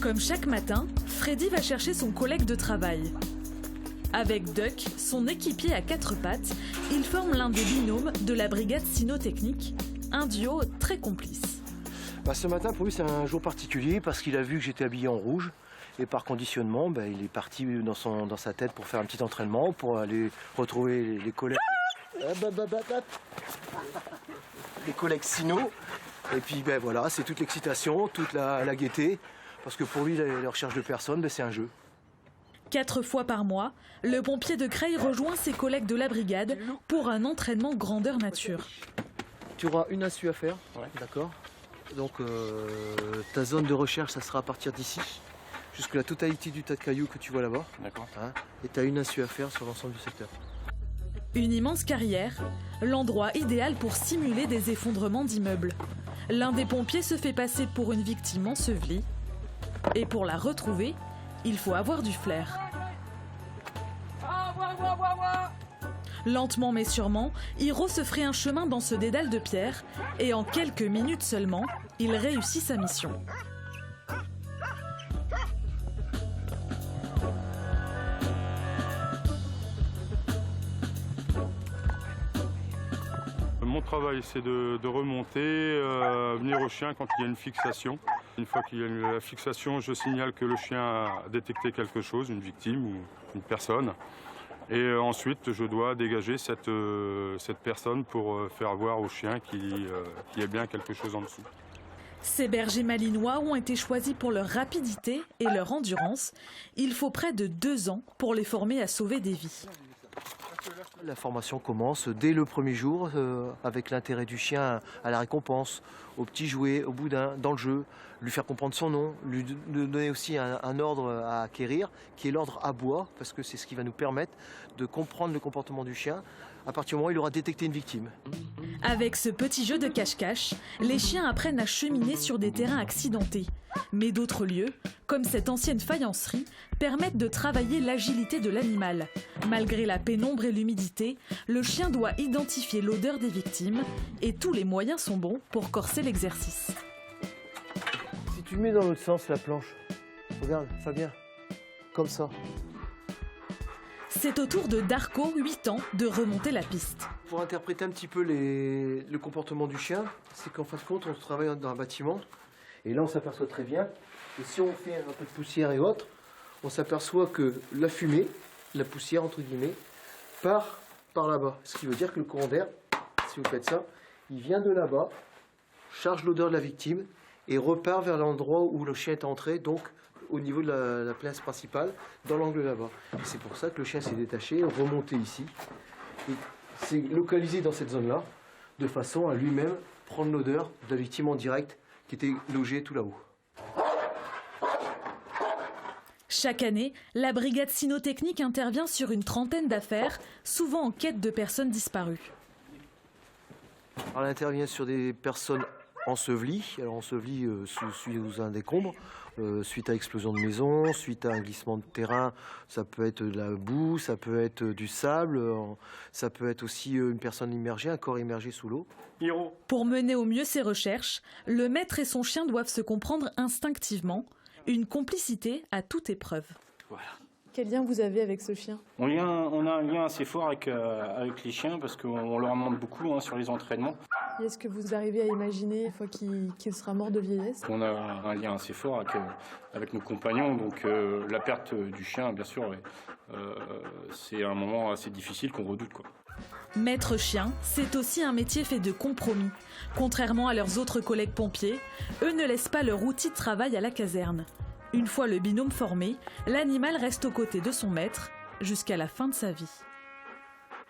Comme chaque matin, Freddy va chercher son collègue de travail. Avec Duck, son équipier à 4 pattes, ils forment l'un des binômes de la brigade cynotechnique, un duo très complice. Ce matin, pour lui, c'est un jour particulier parce qu'il a vu que j'étais habillé en rouge. Et par conditionnement, il est parti dans sa tête pour faire un petit entraînement, pour aller retrouver les collègues. Les collègues cyno. Et puis voilà, c'est toute l'excitation, toute la gaieté. Parce que pour lui, la recherche de personne, c'est un jeu. 4 fois par mois, le pompier de Creil rejoint ses collègues de la brigade pour un entraînement grandeur nature. Tu auras une insu à faire, d'accord. Donc ta zone de recherche, ça sera à partir d'ici, jusque la totalité du tas de cailloux que tu vois là-bas. D'accord. Et tu as une insu à faire sur l'ensemble du secteur. Une immense carrière, l'endroit idéal pour simuler des effondrements d'immeubles. L'un des pompiers se fait passer pour une victime ensevelie. Et pour la retrouver, il faut avoir du flair. Lentement mais sûrement, Hiro se ferait un chemin dans ce dédale de pierre et en quelques minutes seulement, il réussit sa mission. Mon travail, c'est de remonter, venir au chien quand il y a une fixation. Une fois qu'il y a la fixation, je signale que le chien a détecté quelque chose, une victime ou une personne. Et ensuite, je dois dégager cette personne pour faire voir au chien qu'il y a bien quelque chose en dessous. Ces bergers malinois ont été choisis pour leur rapidité et leur endurance. Il faut près de 2 ans pour les former à sauver des vies. La formation commence dès le premier jour avec l'intérêt du chien à la récompense, au petit jouet, au boudin, dans le jeu, lui faire comprendre son nom, lui donner aussi un ordre à acquérir, qui est l'ordre à bois, parce que c'est ce qui va nous permettre de comprendre le comportement du chien à partir du moment où il aura détecté une victime. Avec ce petit jeu de cache-cache, les chiens apprennent à cheminer sur des terrains accidentés. Mais d'autres lieux, comme cette ancienne faïencerie, permettent de travailler l'agilité de l'animal. Malgré la pénombre et l'humidité, le chien doit identifier l'odeur des victimes et tous les moyens sont bons pour corser l'exercice. Si tu mets dans l'autre sens la planche, regarde Fabien, comme ça. C'est au tour de Darko, 8 ans, de remonter la piste. Pour interpréter un petit peu le comportement du chien, c'est qu'en fin de compte, on travaille dans un bâtiment. Et là, on s'aperçoit très bien. Et si on fait un peu de poussière et autres, on s'aperçoit que la fumée, la poussière entre guillemets, part par là-bas. Ce qui veut dire que le courant d'air, si vous faites ça, il vient de là-bas, charge l'odeur de la victime et repart vers l'endroit où le chien est entré, donc au niveau de la place principale, dans l'angle là-bas. Et c'est pour ça que le chien s'est détaché, remonté ici. Et c'est localisé dans cette zone-là, de façon à lui-même prendre l'odeur de la victime en direct qui était logée tout là-haut. Chaque année, la brigade cynotechnique intervient sur une trentaine d'affaires, souvent en quête de personnes disparues. Alors, elle intervient sur des personnes ensevelies. Alors ensevelies sous un décombre, suite à explosion de maison, suite à un glissement de terrain. Ça peut être de la boue, ça peut être du sable, ça peut être aussi une personne immergée, un corps immergé sous l'eau. Pour mener au mieux ses recherches, le maître et son chien doivent se comprendre instinctivement. Une complicité à toute épreuve. Voilà. Quel lien vous avez avec ce chien? On a un lien assez fort avec les chiens parce qu'on leur demande beaucoup sur les entraînements. Est-ce que vous arrivez à imaginer une fois qu'il sera mort de vieillesse? On a un lien assez fort avec nos compagnons, donc la perte du chien, bien sûr, c'est un moment assez difficile qu'on redoute, quoi. Maître chien, c'est aussi un métier fait de compromis. Contrairement à leurs autres collègues pompiers, eux ne laissent pas leur outil de travail à la caserne. Une fois le binôme formé, l'animal reste aux côtés de son maître jusqu'à la fin de sa vie.